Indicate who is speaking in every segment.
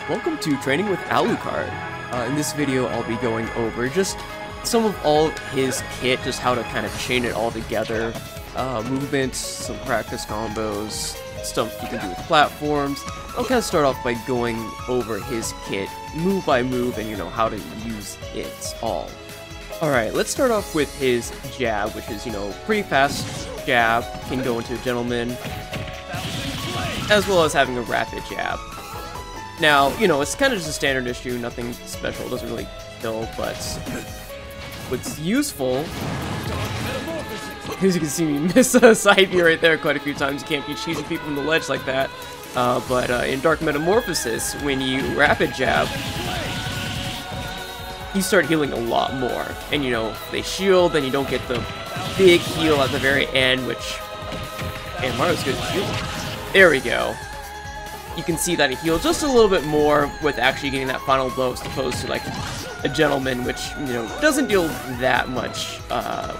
Speaker 1: Welcome to Training with Alucard. In this video, I'll be going over just some of all of his kit, just how to kind of chain it all together, movements, some practice combos, stuff you can do with platforms. I'll kind of start off by going over his kit, move by move, and how to use it all. Alright, let's start off with his jab, which is, pretty fast jab, can go into a gentleman, as well as having a rapid jab. Now, it's kind of just a standard issue, nothing special, doesn't really kill, but what's useful, as you can see me miss a side view right there quite a few times. You can't be cheesing people from the ledge like that, but in Dark Metamorphosis, when you rapid jab, you start healing a lot more, and they shield, then you don't get the big heal at the very end, which, and Mario's good at healing. There we go. You can see that he heals just a little bit more with actually getting that final blow, as opposed to like a gentleman, which doesn't deal that much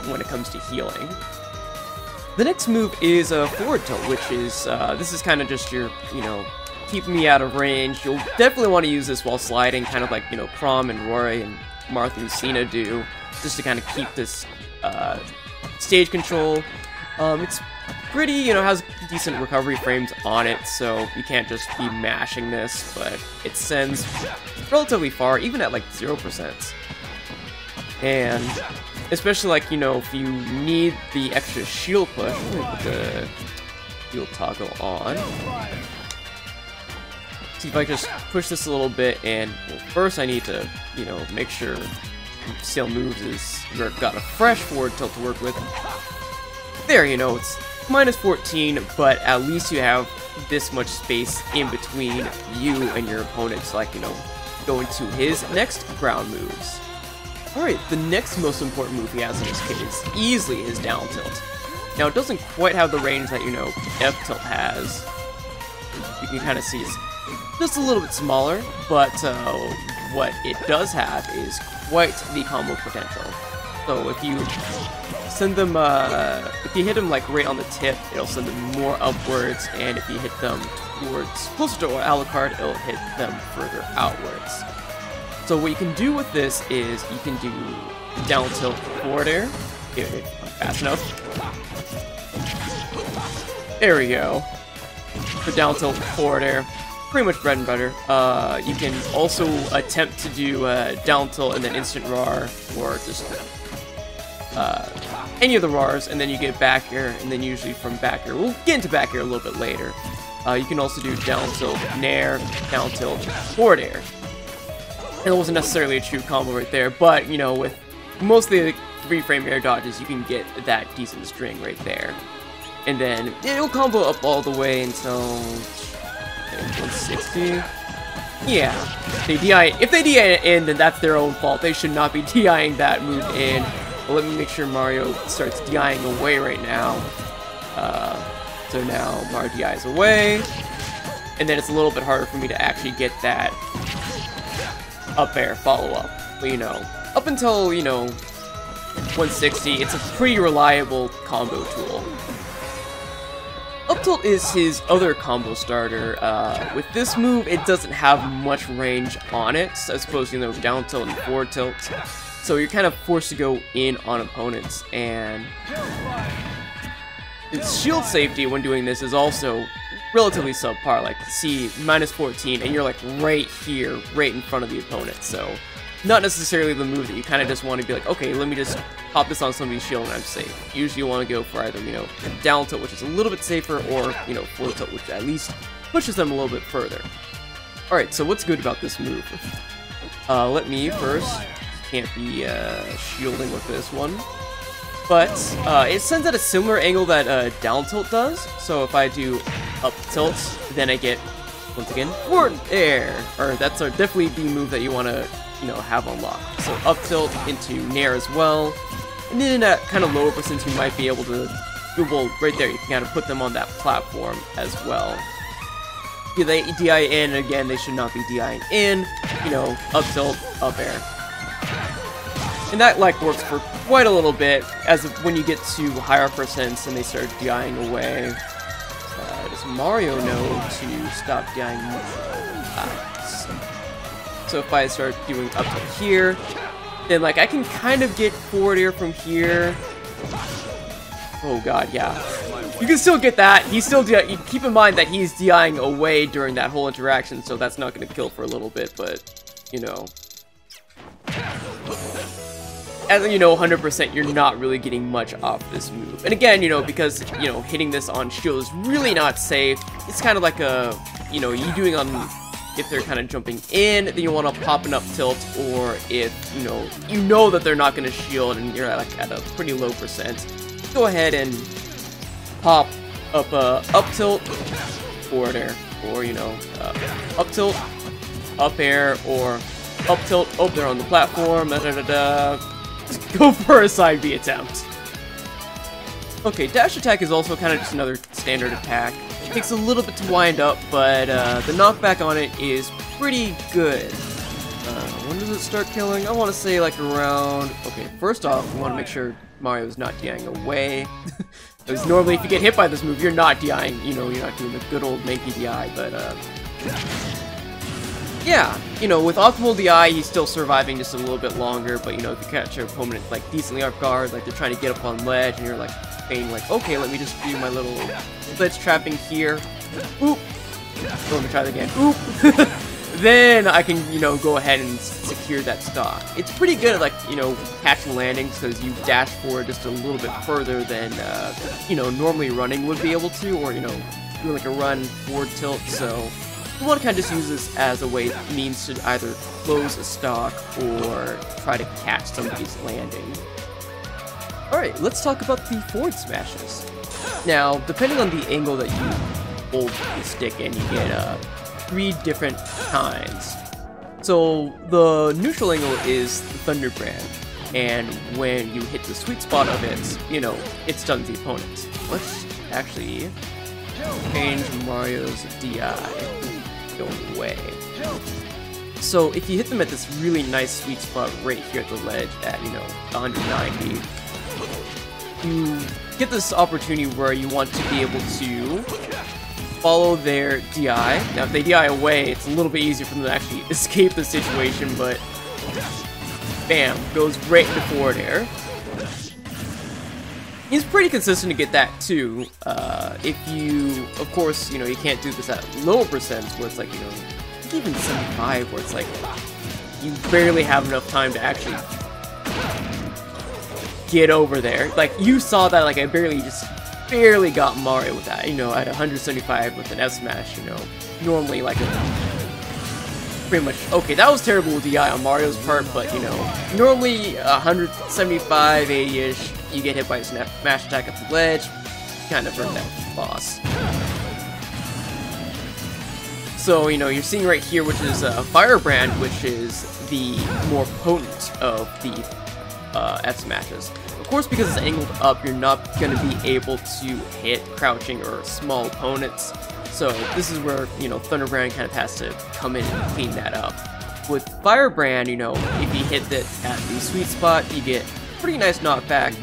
Speaker 1: when it comes to healing. The next move is a forward tilt, which is this is kind of just your keeping me out of range. You'll definitely want to use this while sliding, kind of like Prom and Rory and Martha and Cena do, just to kind of keep this stage control. It's pretty, has decent recovery frames on it, so you can't just be mashing this, but it sends relatively far, even at like 0%. And especially like, if you need the extra shield push, let me put the shield toggle on. See if I just push this a little bit, and well, first I need to, make sure Sail Moves is got a fresh forward tilt to work with. There, it's minus 14, but at least you have this much space in between you and your opponent to, like, go into his next ground moves. Alright, the next most important move he has in his kit is easily his down tilt. Now, it doesn't quite have the range that, F tilt has. You can kind of see it's just a little bit smaller, but what it does have is quite the combo potential. So if you send them, if you hit them like right on the tip, it'll send them more upwards, and if you hit them towards closer to Alucard, it'll hit them further outwards. So what you can do with this is you can do down tilt forward air, if fast enough. There we go. The down tilt forward air, pretty much bread and butter. You can also attempt to do down tilt and then instant RAR, or just any of the RARs, and then you get back air, and then usually from back air, we'll get into back air a little bit later. You can also do down tilt, nair, down tilt, forward air. And it wasn't necessarily a true combo right there, but with most of the 3-frame air dodges, you can get that decent string right there. And then it'll combo up all the way until 160. Yeah, if they DI it in, then that's their own fault. They should not be DIing that move in. But let me make sure Mario starts DIing away right now. So now Mario DIs away, and then it's a little bit harder for me to actually get that up air follow-up. But up until 160, it's a pretty reliable combo tool. Up tilt is his other combo starter. With this move, it doesn't have much range on it, as opposed to down tilt and forward tilt. So you're kind of forced to go in on opponents, and its shield safety when doing this is also relatively subpar. Like, see, minus 14, and you're like right here, right in front of the opponent. So not necessarily the move that you kind of just want to be like, okay, let me just pop this on somebody's shield and I'm safe. Usually you want to go for either, down tilt, which is a little bit safer, or, forward tilt, which at least pushes them a little bit further. Alright, so what's good about this move? Let me first, can't be shielding with this one, but it sends at a similar angle that down tilt does. So if I do up tilt, then I get, once again, forward air, or that's definitely the move that you want to have unlocked. So up tilt into nair as well, and then at kind of lower percent you might be able to, well, right there you can kind of put them on that platform as well. Yeah, they DI in, and again they should not be DIing in, up tilt, up air. And that works for quite a little bit, as when you get to higher percents and they start DIing away. Does Mario know to stop DIing? So if I start doing up to here, then like I can kind of get forward air from here. Oh god, yeah. You can still get that. He's still keep in mind that he's DIing away during that whole interaction, so that's not going to kill for a little bit, but you know. As you know, 100% you're not really getting much off this move. And again, you know, because, you know, hitting this on shield is really not safe. It's kind of like a, you know, you doing on, if they're kind of jumping in, then you want to pop an up tilt, or if, you know that they're not going to shield and you're like at a pretty low percent, go ahead and pop up up tilt, forward air, or, you know, up tilt, up air, or up tilt, oh, they're on the platform, Just go for a side B attempt. Okay, dash attack is also kind of just another standard attack. It takes a little bit to wind up, but the knockback on it is pretty good. When does it start killing? I want to say like around... Okay, first off, we want to make sure Mario's not DIing away. Because normally if you get hit by this move, you're not DIing, you know, you're not doing the good old manky DI, but yeah, you know, with optimal DI, he's still surviving just a little bit longer, but, you know, if you catch your opponent, like, decently off guard, like, they're trying to get up on ledge, and you're, like, being like, okay, let me just do my little blitz trapping here. Oop! Let me try that again. Oop! Then I can, you know, go ahead and secure that stock. It's pretty good at, like, you know, catching landings, because you dash forward just a little bit further than, you know, normally running would be able to, or, you know, do, like, a run forward tilt, so... You want to kind of just use this as a means to either close a stock or try to catch somebody's landing. Alright, let's talk about the forward smashes. Now, depending on the angle that you hold the stick in, you get 3 different kinds. So, the neutral angle is the Thunder Brand, and when you hit the sweet spot of it, you know, it stuns the opponent. Let's actually change Mario's DI. Going away. So if you hit them at this really nice sweet spot right here at the ledge at, you know, 190, you get this opportunity where you want to be able to follow their DI. Now if they DI away, it's a little bit easier for them to actually escape the situation, but bam, goes right into forward air. He's pretty consistent to get that too. If you, of course, you know, you can't do this at lower percents where it's like, you know, even 75 where it's like you barely have enough time to actually get over there. Like you saw that, like I barely got Mario with that, you know, at 175 with an F smash, you know, normally like pretty much, okay, that was terrible with DI on Mario's part, but you know, normally 175, 80-ish, you get hit by a smash attack at the ledge, kind of earn that boss. So, you know, you're seeing right here, which is Firebrand, which is the more potent of the F smashes. Of course, because it's angled up, you're not going to be able to hit crouching or small opponents. So this is where, you know, Thunderbrand kind of has to come in and clean that up. With Firebrand, you know, if you hit that at the sweet spot, you get pretty nice knockback.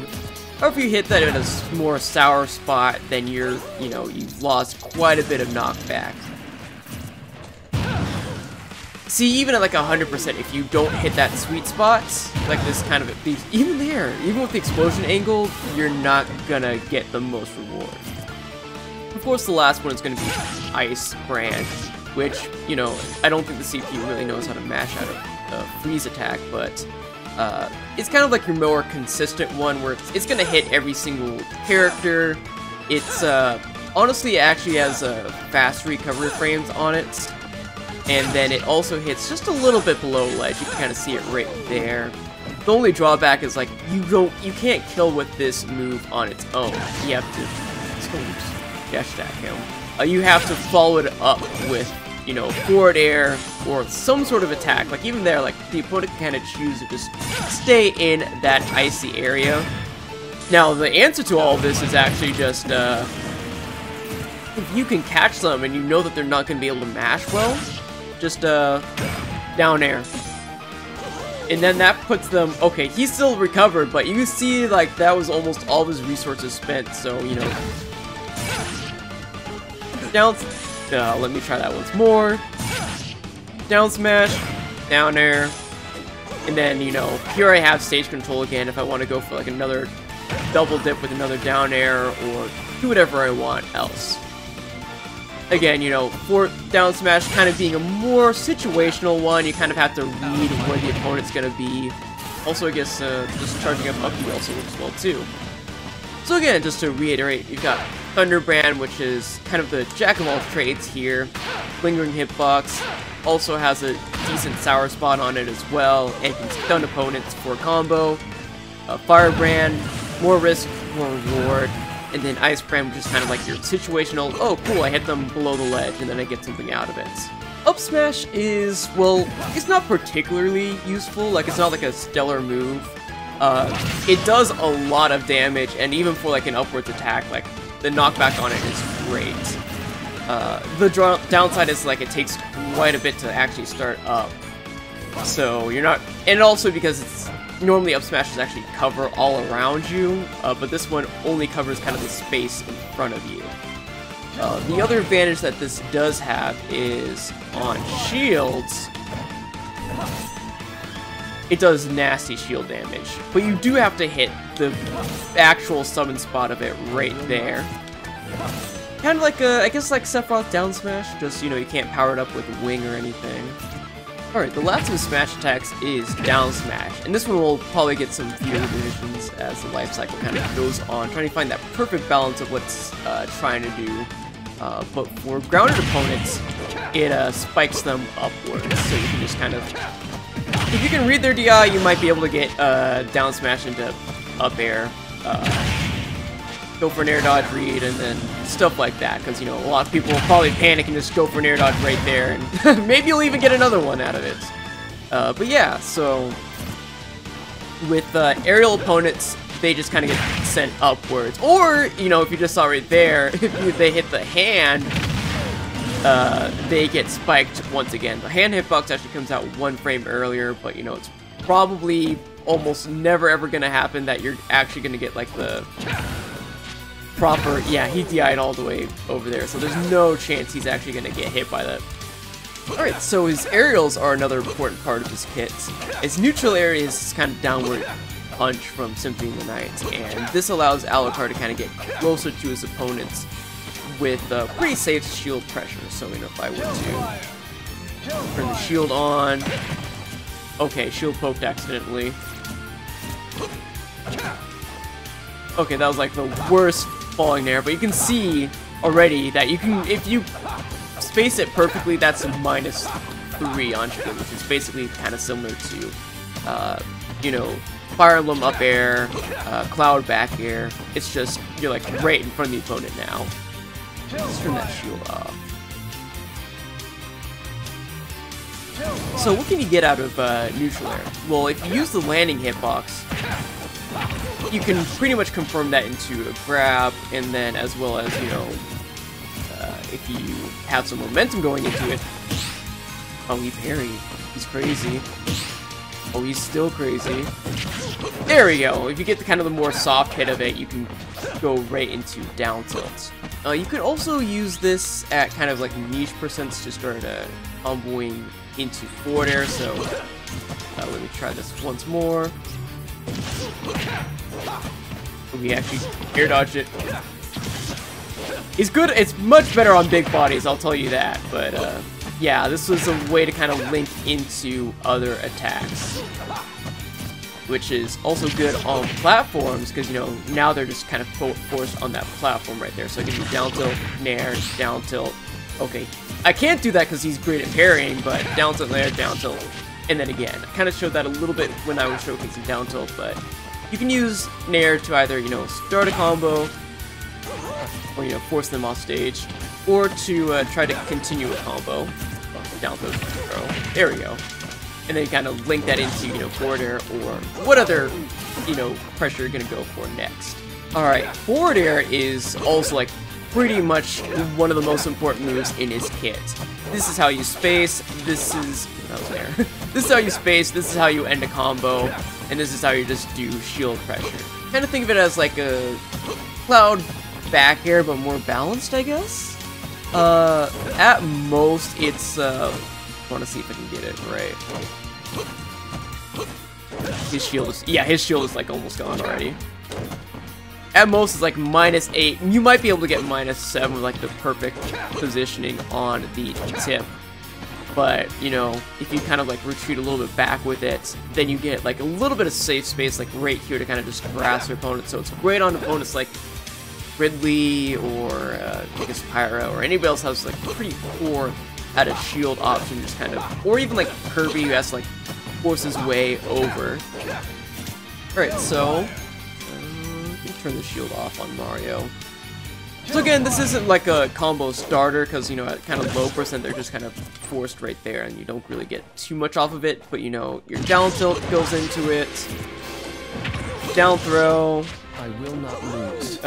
Speaker 1: Or if you hit that in a more sour spot, then you've lost quite a bit of knockback. See, even at like 100%, if you don't hit that sweet spot, like this kind of, even there, even with the explosion angle, you're not gonna get the most reward. Of course, the last one is going to be Ice Brand, which, you know, I don't think the CPU really knows how to mash out a freeze attack, but it's kind of like your more consistent one where it's going to hit every single character. It's, honestly, it actually has fast recovery frames on it, and then it also hits just a little bit below ledge. You can kind of see it right there. The only drawback is, like, you can't kill with this move on its own. You have to dash attack him. You have to follow it up with, you know, forward air or some sort of attack. Like even there, like the opponent can kind of choose to just stay in that icy area. Now the answer to all of this is actually just if you can catch them and you know that they're not going to be able to mash well, just down air. And then that puts them, okay, he's still recovered, but you see like that was almost all of his resources spent, so you know. Down, let me try that once more. Down smash, down air. And then, you know, here I have stage control again if I want to go for like another double dip with another down air or do whatever I want else. Again, you know, for down smash kind of being a more situational one, you kind of have to read where the opponent's going to be. Also, I guess just charging up B also works well too. So again, just to reiterate, you've got Thunderbrand, which is kind of the jack of all trades here. Lingering hitbox, also has a decent sour spot on it as well, and can stun opponents for a combo. Firebrand, more risk, more reward. And then Ice Brand, which is kind of like your situational, oh cool, I hit them below the ledge and then I get something out of it. Up smash is, well, it's not particularly useful, like it's not like a stellar move. It does a lot of damage, and even for like an upwards attack, like the knockback on it is great. The downside is like it takes quite a bit to actually start up. So you're not, and also because it's normally up smashes actually cover all around you, but this one only covers kind of the space in front of you. The other advantage that this does have is on shields, it does nasty shield damage, but you do have to hit the actual summon spot of it right there. Kind of like I guess like Sephiroth down smash, just, you know, you can't power it up with wing or anything. Alright, the last of his smash attacks is down smash, and this one will probably get some few revisions as the life cycle kind of goes on, trying to find that perfect balance of what's trying to do. But for grounded opponents, it spikes them upwards, so you can just kind of, if you can read their DI, you might be able to get down smash into up air, go for an air dodge read, and then stuff like that, because, you know, a lot of people will probably panic and just go for an air dodge right there, and maybe you'll even get another one out of it. But yeah, so with aerial opponents, they just kind of get sent upwards. Or, you know, if you just saw right there, if they hit the hand, they get spiked once again. The hand hitbox actually comes out 1 frame earlier, but, you know, it's probably almost never ever going to happen that you're actually going to get, like, the proper, yeah, he DI'd all the way over there, so there's no chance he's actually going to get hit by that. Alright, so his aerials are another important part of his kit. His neutral area is this kind of downward punch from Symphony of the Night, and this allows Alucard to kind of get closer to his opponents with pretty safe shield pressure. So, you know, if I were to turn the shield on, okay, shield poked accidentally. Okay, that was like the worst falling there, but you can see already that you can, if you space it perfectly, that's a -3 on shield, which is basically kind of similar to, you know, Fire Emblem up air, Cloud back air. It's just, you're like right in front of the opponent now. Let's turn that shield off. So what can you get out of neutral air? Well, if you use the landing hitbox, you can pretty much confirm that into a grab, and then as well as, you know, if you have some momentum going into it. Oh, he parried. He's crazy. Oh, he's still crazy. There we go. If you get the kind of the more soft hit of it, you can go right into down tilt. You could also use this at kind of like niche percents to start comboing into forward air. So let me try this once more. We actually air dodged it. It's good. It's much better on big bodies, I'll tell you that. But yeah, this was a way to kind of link into other attacks, which is also good on platforms, because, you know, now they're just kind of forced on that platform right there. So I can do down tilt, nair, down tilt. Okay, I can't do that because he's great at parrying, but down tilt, nair, down tilt, and then again. I kind of showed that a little bit when I was showcasing down tilt, but you can use nair to either, you know, start a combo, or, you know, force them off stage, or to try to continue a combo. Down tilt, throw. There we go. And then kind of link that into, you know, forward air, or what other, you know, pressure you're gonna go for next. Alright, forward air is also like pretty much one of the most important moves in his kit. This is how you space, this is, that was there. This is how you space, this is how you end a combo, and this is how you just do shield pressure. Kind of think of it as like a Cloud back air, but more balanced, I guess? At most, it's want to see if I can get it right. His shield is, yeah, his shield is like almost gone already. At most it's like -8. You might be able to get -7 with like the perfect positioning on the tip. But, you know, if you kind of like retreat a little bit back with it, then you get like a little bit of safe space like right here to kind of just harass your opponent. So it's great on opponents like Ridley or I guess Pyro or anybody else has like pretty poor at a shield option, just kind of, or even like Kirby who has to like force his way over. Alright, so you can turn the shield off on Mario. So again, this isn't like a combo starter because, you know, at kind of low percent, they're just kind of forced right there and you don't really get too much off of it. But, you know, your down tilt goes into it. Down throw.
Speaker 2: I will not lose.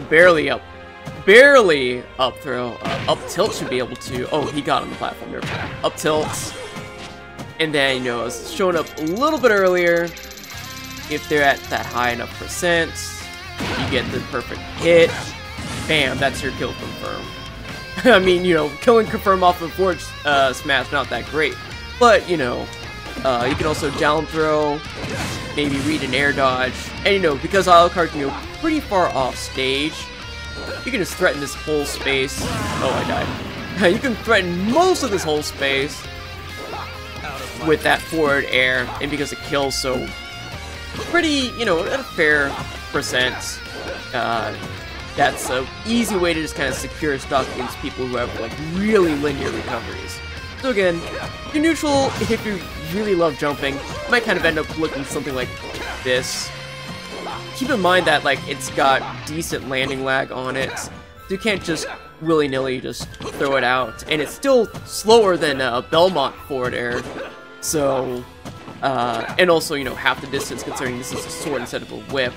Speaker 1: Barely up. Barely up throw. Up tilt should be able to. Oh, he got on the platform. Never mind. Up tilt. And then, you know, it's showing up a little bit earlier. If they're at that high enough percent. You get the perfect hit. Bam, that's your kill confirm. I mean, you know, killing confirm off of forward smash, not that great. But, you know, you can also down throw, maybe read an air dodge. And, you know, because Alucard can go pretty far off stage, you can just threaten this whole space. Oh, I died. You can threaten most of this whole space with that forward air. And because it kills so pretty, you know, at a fair percent, that's an easy way to just kind of secure stock against people who have like really linear recoveries. So again, your neutral, if you really love jumping, might kind of end up looking something like this. Keep in mind that like it's got decent landing lag on it, so you can't just willy-nilly just throw it out, and it's still slower than Belmont forward air. So and also, you know, half the distance considering this is a sword instead of a whip.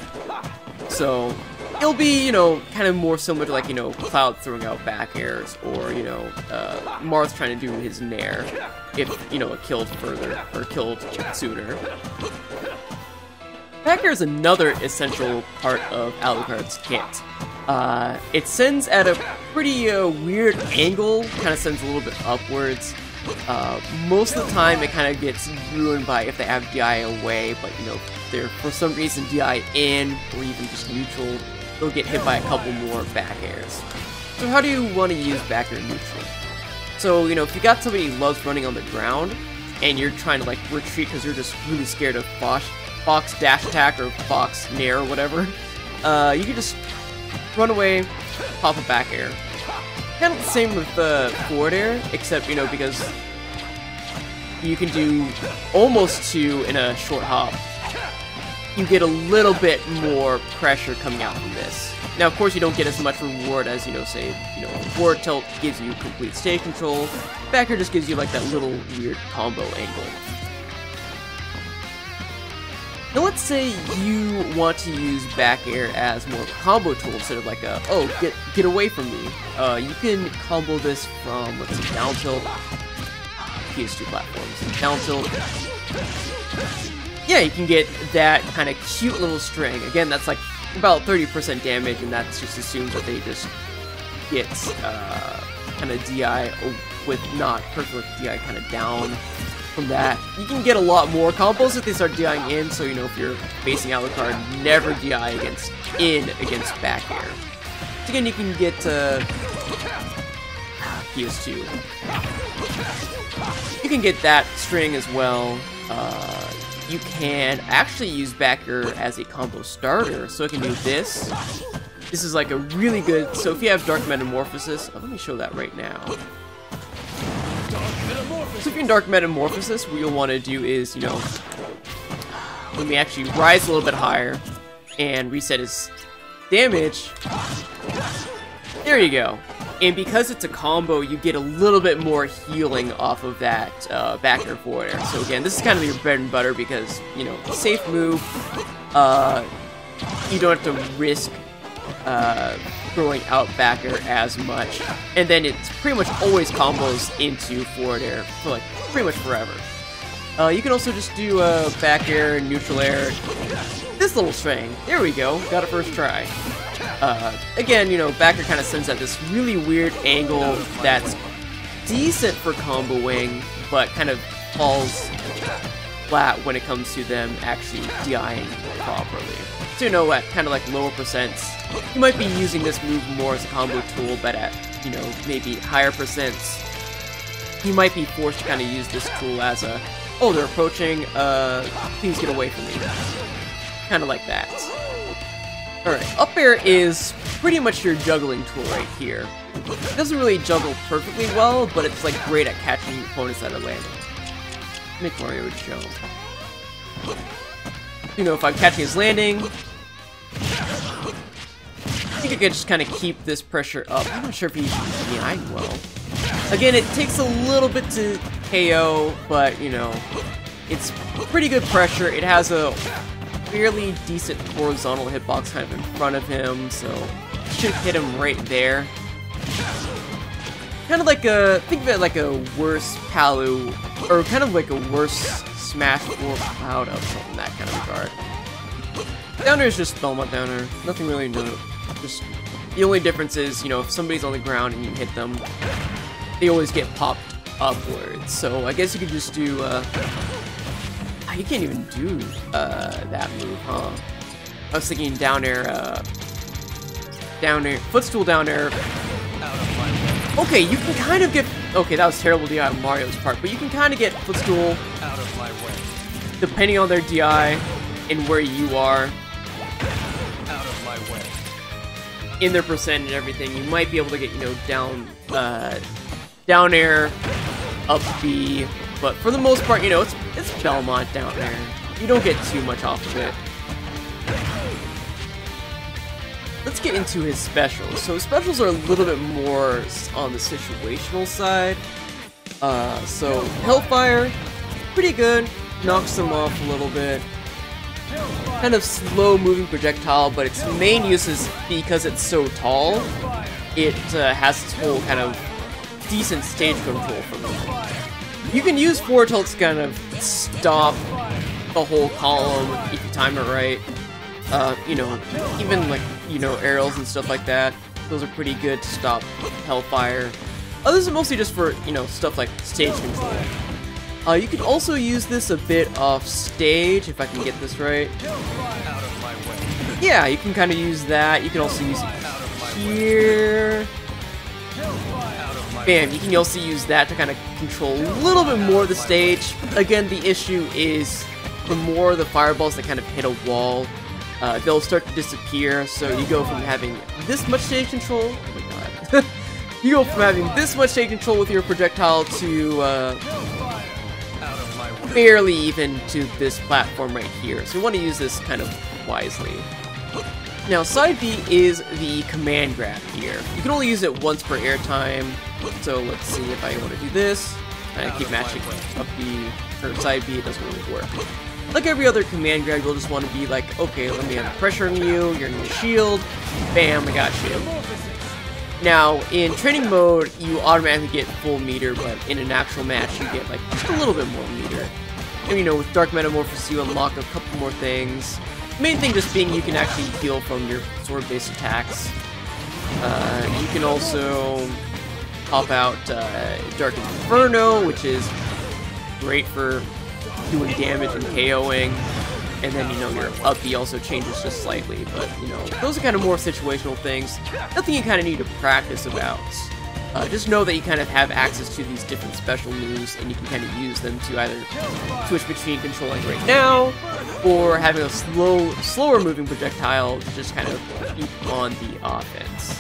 Speaker 1: So it'll be, you know, kind of more similar to like, you know, Cloud throwing out back airs, or, you know, Marth trying to do his nair if, you know, it killed further, or killed sooner. Back air is another essential part of Alucard's kit. It sends at a pretty weird angle, kind of sends a little bit upwards. Most of the time it kind of gets ruined by if they have DI away, but you know, if they're for some reason DI in, or even just neutral, they'll get hit by a couple more back airs. So how do you want to use back air neutral? So, you know, if you got somebody who loves running on the ground, and you're trying to like retreat because you're just really scared of Fox dash attack or Fox nair or whatever, you can just run away, pop a back air. Kind of the same with forward air, except, you know, because you can do almost 2 in a short hop. You get a little bit more pressure coming out from this. Now, of course, you don't get as much reward as, you know, say, you know, forward tilt gives you complete stage control. Back air just gives you like that little weird combo angle. Now let's say you want to use back air as more of a combo tool instead of like a, oh, get away from me. You can combo this from, let's see, down tilt, PS2 platforms, down tilt. Yeah, you can get that kind of cute little string. Again, that's like about 30% damage, and that just assumes that they just get kind of DI with not perfect DI kind of down. From that, you can get a lot more combos if they start DIing in, so, you know, if you're facing Alucard, never DI against back air. So again, you can get PS2. You can get that string as well. You can actually use back air as a combo starter, so it can do this. This is like a really good, so if you have Dark Metamorphosis, let me show that right now. So if you're in Dark Metamorphosis, what you'll want to do is, you know, let me actually rise a little bit higher and reset his damage. There you go. And because it's a combo, you get a little bit more healing off of that back air forward air. So again, this is kind of your bread and butter because, you know, safe move. You don't have to risk throwing out back air as much, and then it's pretty much always combos into forward air for like pretty much forever. You can also just do back air, neutral air, this little string. There we go, got it first try. Again, you know, back air kind of sends at this really weird angle that's decent for comboing, but kind of falls flat when it comes to them actually DIing properly. So you know, at kind of like lower percents, you might be using this move more as a combo tool, but at, you know, maybe higher percents, you might be forced to kind of use this tool as a, oh, they're approaching, please get away from me. Kind of like that. Alright, up air is pretty much your juggling tool right here. It doesn't really juggle perfectly well, but it's like great at catching opponents that are landing. Make Mario jump. You know, if I'm catching his landing, I think I can just kind of keep this pressure up. I'm not sure if he's DIing well. Again, it takes a little bit to KO, but, you know, it's pretty good pressure. It has a fairly decent horizontal hitbox kind of in front of him, so it should hit him right there. Kind of like a, think of it like a worse Palu, or kind of like a worse Smash or Cloud of something in that kind of regard. Downer is just Belmont Downer, nothing really new. Just, the only difference is, you know, if somebody's on the ground and you hit them, they always get popped upwards. So I guess you could just do, you can't even do that move, huh? I was thinking down air, footstool down air. Okay, you can kind of get, okay, that was terrible DI on Mario's part, but you can kind of get footstool
Speaker 2: Out of my way.
Speaker 1: depending on their DI and where you are.
Speaker 2: Out of my way.
Speaker 1: In their percent and everything, you might be able to get, you know, down air, up B, but for the most part, you know, it's Belmont down air. You don't get too much off of it. Let's get into his specials. So his specials are a little bit more on the situational side. So Hellfire, pretty good, knocks them off a little bit. Kind of slow moving projectile, but its main use is because it's so tall, it has its whole kind of decent stage control from it. You can use forward tilt to kind of stop the whole column if you time it right. You know, even like, you know, aerials and stuff like that, those are pretty good to stop Hellfire. Others are mostly just for, you know, stuff like stage control. You can also use this a bit off stage, if I can get this right.
Speaker 2: Out of my way.
Speaker 1: Yeah, you can kind of use that. You can also use it here. Bam, you can also use that to kind of control a little bit more of the stage. Again, the issue is the more the fireballs that kind of hit a wall, they'll start to disappear. So you go from having this much stage control, oh my god. You go from having this much stage control with your projectile to barely even to this platform right here. So you want to use this kind of wisely. Now, side B is the command grab here. You can only use it once per airtime. So let's see if I want to do this. And I keep matching up B, or side B, it doesn't really work. Like every other command grab, you'll just want to be like, okay, let me have pressure on you, you're in the shield, bam, I got you. Now, in training mode, you automatically get full meter, but in an actual match, you get like just a little bit more meter. And you know, with Dark Metamorphosis, you unlock a couple more things. Main thing just being you can actually heal from your sword-based attacks. You can also pop out Dark Inferno, which is great for doing damage and KOing. And then, you know, your up B also changes just slightly, but, you know, those are kind of more situational things. Nothing you kind of need to practice about. Just know that you kind of have access to these different special moves, and you can kind of use them to either switch between controlling right now, or having a slower moving projectile to just kind of keep on the offense.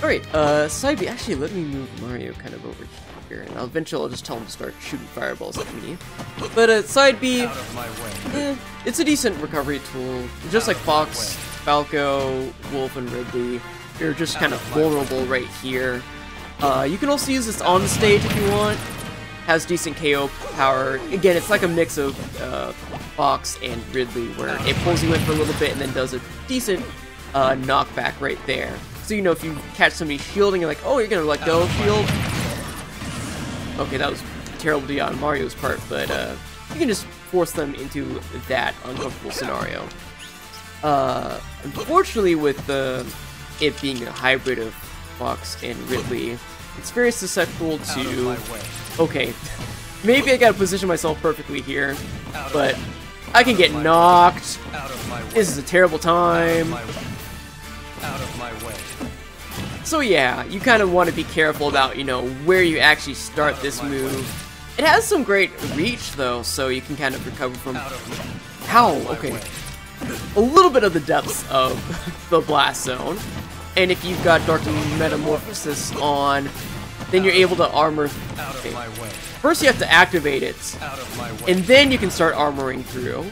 Speaker 1: Alright, side B, actually let me move Mario kind of over here, and eventually I'll just tell him to start shooting fireballs at me. But side B, it's a decent recovery tool. Just like Fox, Falco, Wolf, and Ridley, you're just kind of vulnerable right here. You can also use this on the stage if you want. Has decent KO power. Again, it's like a mix of Fox and Ridley, where it pulls you in for a little bit and then does a decent knockback right there. So, you know, if you catch somebody shielding, you're like, oh, you're gonna let go of shield. Okay, that was terrible DI on Mario's part, but you can just force them into that uncomfortable scenario. Unfortunately, with it being a hybrid of Fox and Ridley, it's very susceptible
Speaker 2: Out of
Speaker 1: to...
Speaker 2: my way.
Speaker 1: Okay, maybe I gotta position myself perfectly here, but I can get
Speaker 2: my way.
Speaker 1: knocked.
Speaker 2: Out of my way.
Speaker 1: This is a terrible time.
Speaker 2: Out of my way.
Speaker 1: So yeah, you kind of want to be careful about, you know, where you actually start this move. It has some great reach though, so you can kind of recover from...
Speaker 2: Out of my
Speaker 1: How? Okay. A little bit of the depths of the blast zone. And if you've got Dark Metamorphosis on, then you're able to armor...
Speaker 2: Out
Speaker 1: Okay.
Speaker 2: of my way.
Speaker 1: First you have to activate it,
Speaker 2: Out of my way.
Speaker 1: and then you can start armoring through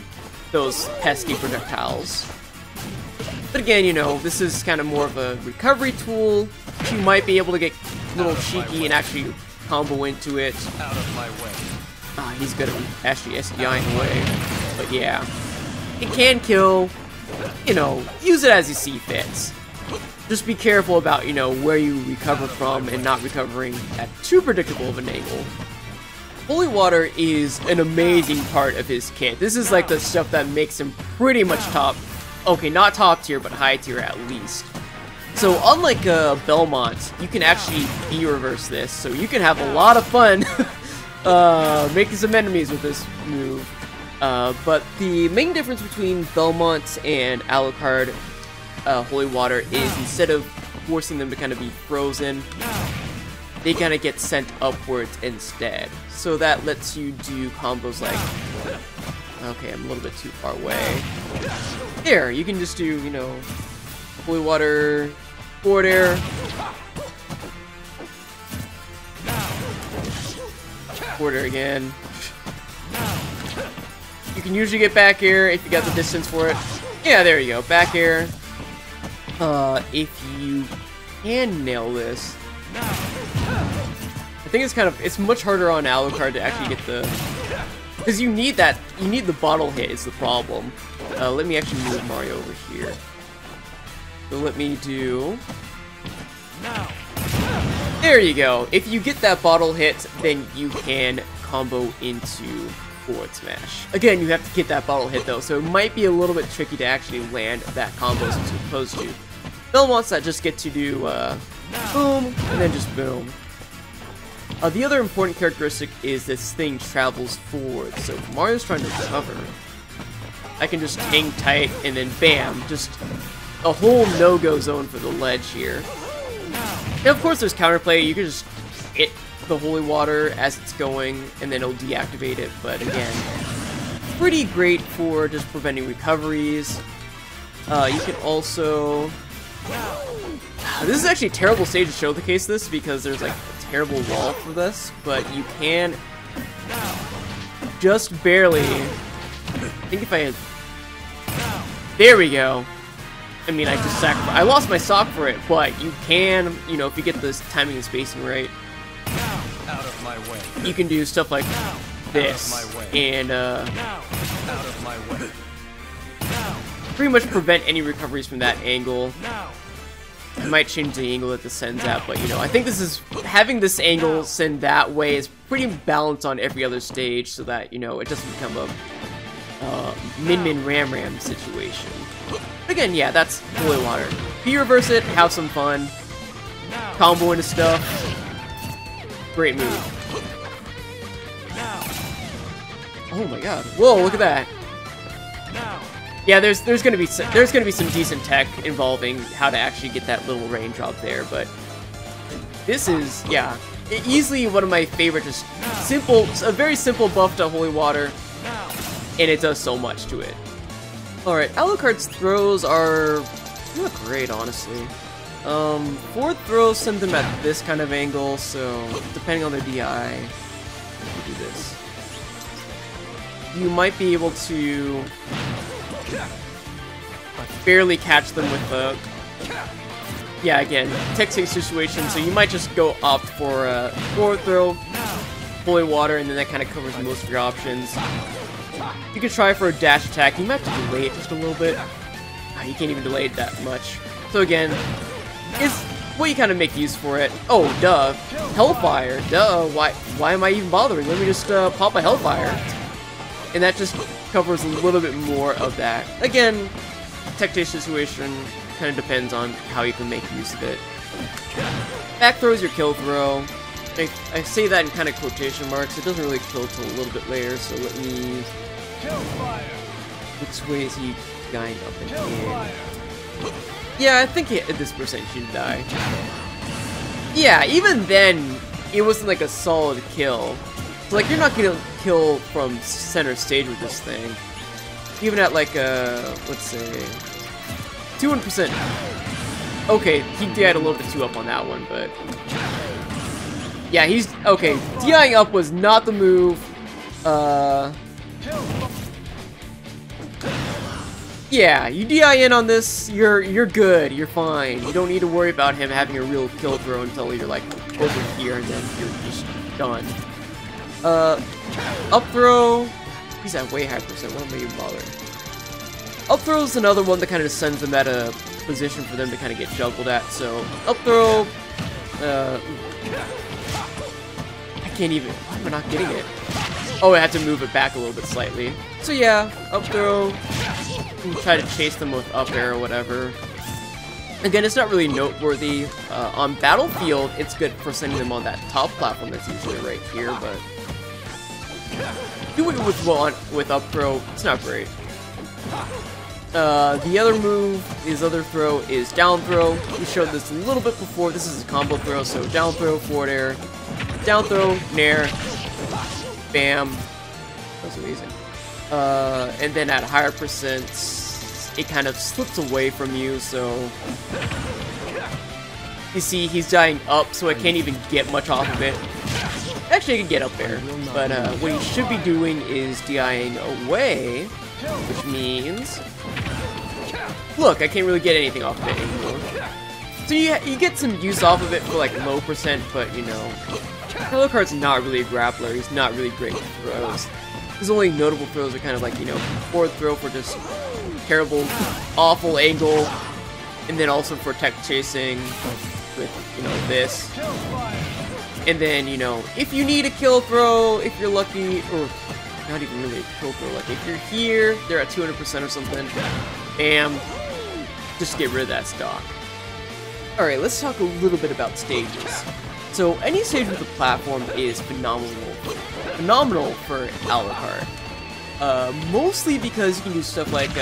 Speaker 1: those pesky projectiles. But again, you know, this is kind of more of a recovery tool. You might be able to get a little cheeky and actually combo into it.
Speaker 2: Out of my way.
Speaker 1: Ah, he's good at actually SDIing away. But yeah, it can kill. You know, use it as you see fit. Just be careful about, you know, where you recover from and not recovering at too predictable of an angle. Holy Water is an amazing part of his kit. This is like the stuff that makes him pretty much top. Okay, not top tier, but high tier at least. So unlike Belmont, you can actually B-reverse this, so you can have a lot of fun making some enemies with this move. But the main difference between Belmont and Alucard Holy Water is instead of forcing them to kind of be frozen, they kind of get sent upwards instead. So that lets you do combos like... Okay, I'm a little bit too far away. There, you can just do, you know, Holy Water, forward air. Forward air again. You can usually get back air if you got the distance for it. Yeah, there you go, back air. If you can nail this. I think it's much harder on Alucard to actually get the... Because you need the bottle hit is the problem. Let me actually move Mario over here. So let me do... There you go. If you get that bottle hit, then you can combo into forward smash. Again, you have to get that bottle hit though, so it might be a little bit tricky to actually land that combo as opposed to Belmonts that just get to do boom, and then just boom. The other important characteristic is this thing travels forward, so if Mario's trying to recover, I can just hang tight and then bam, just a whole no-go zone for the ledge here. And of course there's counterplay, you can just hit the Holy Water as it's going and then it'll deactivate it, but again, pretty great for just preventing recoveries. You can also... This is actually a terrible stage to showcase this because there's like a terrible wall for this, but you can just barely... I think if I had... There we go. I mean, I just I lost my stock for it, but you can, you know, if you get this timing and spacing right,
Speaker 2: Out of my way.
Speaker 1: you can do stuff like this, and
Speaker 2: Out of my way.
Speaker 1: pretty much prevent any recoveries from that angle. I might change the angle that this sends at, but you know, I think this is, having this angle send that way is pretty balanced on every other stage so that, you know, it doesn't become a Min-Min Ram-Ram situation. Again, yeah, that's Holy Water. P-reverse it, have some fun, combo into stuff. Great move. Oh my god. Whoa, look at that. Yeah, there's gonna be some decent tech involving how to actually get that little raindrop there, but this is, yeah, easily one of my favorite, just a very simple buff to Holy Water, and it does so much to it. Alright, Alucard's throws are not great, honestly. Forward throws send them at this kind of angle, so depending on their DI, you do this. You might be able to barely catch them with the... Yeah, again, tech-safe situation, so you might just go opt for a forward throw, Holy Water, and then that kind of covers most of your options. You could try for a dash attack. You might have to delay it just a little bit. You can't even delay it that much. So again, it's what you kind of make use for it. Oh, duh. Hellfire. Duh. Why am I even bothering? Let me just pop a Hellfire. And that just covers a little bit more of that. Again, tech situation kind of depends on how you can make use of it. Back throw is your kill throw. I say that in kind of quotation marks. It doesn't really kill till a little bit later, so let me... Which way is he dying up and in? Yeah, I think at this percent he should die. Yeah, even then, it wasn't like a solid kill. So like, you're not gonna kill from center stage with this thing. Even at like let's say 200%. Okay, he died a little bit too up on that one, but yeah, he's okay. DIing up was not the move. Yeah, you DI in on this, you're good, you're fine. You don't need to worry about him having a real kill throw until you're like over here, and then you're just done. Up throw. He's at way high percent. What am I even bothering? Up throw is another one that kind of sends them at a position for them to kind of get juggled at. So up throw. I can't even. Why am I not getting it? Oh, I have to move it back a little bit slightly. So yeah, up throw. You try to chase them with up air or whatever. Again, it's not really noteworthy. On Battlefield, it's good for sending them on that top platform that's usually right here, but doing it with up throw, it's not great. The other move, his other throw, is down throw. We showed this a little bit before. This is a combo throw, so down throw, forward air, down throw, nair, bam. That was amazing. And then at higher percents, it kind of slips away from you, so you see he's dying up, so I can't even get much off of it. Actually, I can get up there, but what he should be doing is DIing away, which means... Look, I can't really get anything off of it anymore. So you get some use off of it for like low percent, but you know, Alucard's not really a grappler, he's not really great with throws. His only notable throws are kind of like, you know, forward throw for just terrible, awful angle, and then also for tech chasing with, you know, this. And then, you know, if you need a kill throw, if you're lucky, or not even really a kill throw, like if you're here, they're at 200% or something, bam, just get rid of that stock. Alright, let's talk a little bit about stages. So, any stage with a platform is phenomenal for Alucard. Mostly because you can do stuff like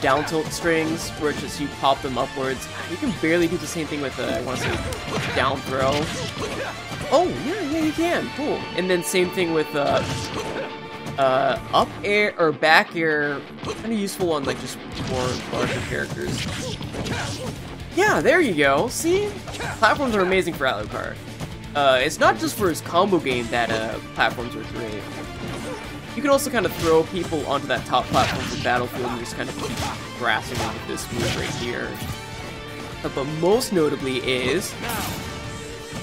Speaker 1: down tilt strings, where it's just you pop them upwards. You can barely do the same thing with, I want to say, down throw. Oh, yeah, you can. Cool. And then same thing with up air or back air. Kind of useful on like just more larger characters. Yeah, there you go. See? Platforms are amazing for Alucard. It's not just for his combo game that platforms are great. You can also kind of throw people onto that top platform for Battlefield and just kind of keep grasping them with this move right here. But most notably is,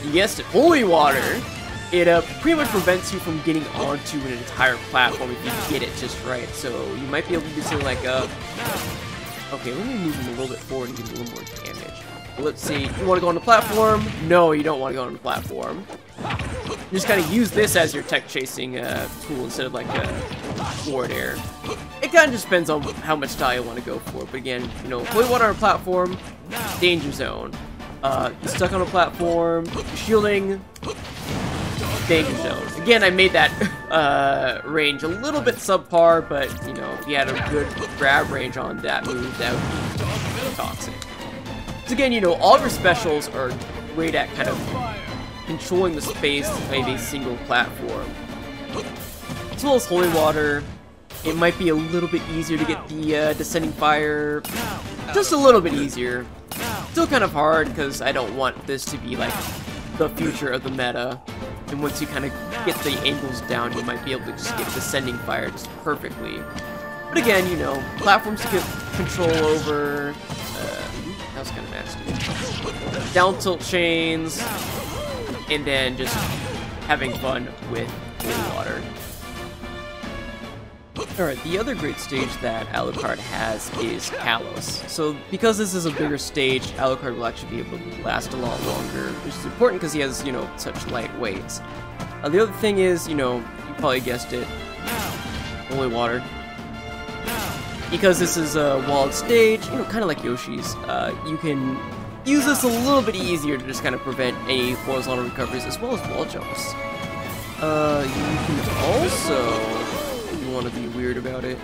Speaker 1: you guessed it, Holy Water. It pretty much prevents you from getting onto an entire platform if you get it just right. So you might be able to do something like, okay, let me move him a little bit forward and give him a little more damage. Let's see, you want to go on the platform? No, you don't want to go on the platform. You just kind of use this as your tech chasing tool instead of like forward air. It kind of just depends on how much style you want to go for. But again, you know, Holy Water on a platform, danger zone. You're stuck on a platform, shielding, danger zone. Again, I made that range a little bit subpar, but you know, if you had a good grab range on that move, that would be toxic. So again, you know, all of your specials are great at kind of controlling the space of a single platform. As well as Holy Water, it might be a little bit easier to get the Descending Fire, just a little bit easier. Still kind of hard, because I don't want this to be like the future of the meta. And once you kind of get the angles down, you might be able to just get Descending Fire just perfectly. But again, you know, platforms to get control over, that was kind of nasty. Down tilt chains, and then just having fun with Holy Water. Alright, the other great stage that Alucard has is Kalos. So, because this is a bigger stage, Alucard will actually be able to last a lot longer, which is important because he has, you know, such light weights. The other thing is, you know, you probably guessed it, Holy Water. because this is a walled stage, you know, kind of like Yoshi's, you can use this a little bit easier to just kind of prevent any horizontal recoveries as well as wall jumps. You can also, if you want to be weird about it,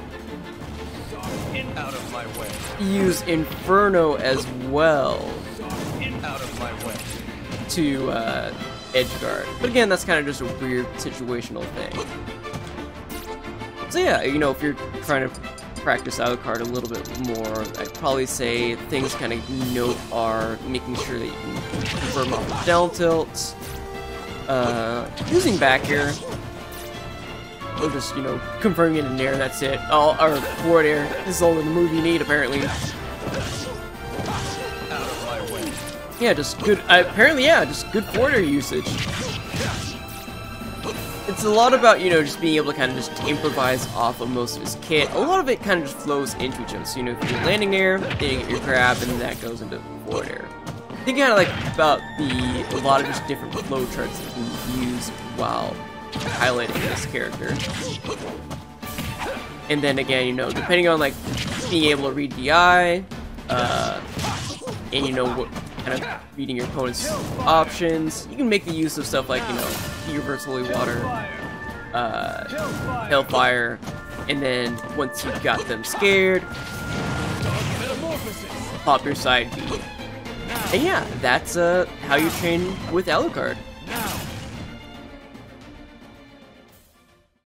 Speaker 2: Out of my way.
Speaker 1: use Inferno as well
Speaker 2: Out of my way.
Speaker 1: to edge guard. But again, that's kind of just a weird situational thing. So yeah, you know, if you're trying to practice Alucard a little bit more, I'd probably say things kind of note are making sure that you can confirm off the down tilt, using back air, or just, you know, confirming it in air, that's it. Oh, or forward air. This is all the move you need, apparently.
Speaker 2: Out of my way.
Speaker 1: Yeah, just good, apparently, yeah, just good forward air usage. It's a lot about, you know, just being able to kind of just improvise off of most of his kit. A lot of it kind of just flows into each other. So, you know, if you do landing air, then you get your grab, and that goes into forward air. I think kind of like about a lot of just different flow charts that you can use while highlighting this character. And then again, you know, depending on like being able to read DI, and you know what kind of reading your opponent's options, you can make the use of stuff like, you know, Reverse Holy Water, Hellfire, and then once you've got them scared, pop your side B. And yeah, that's how you train with Alucard.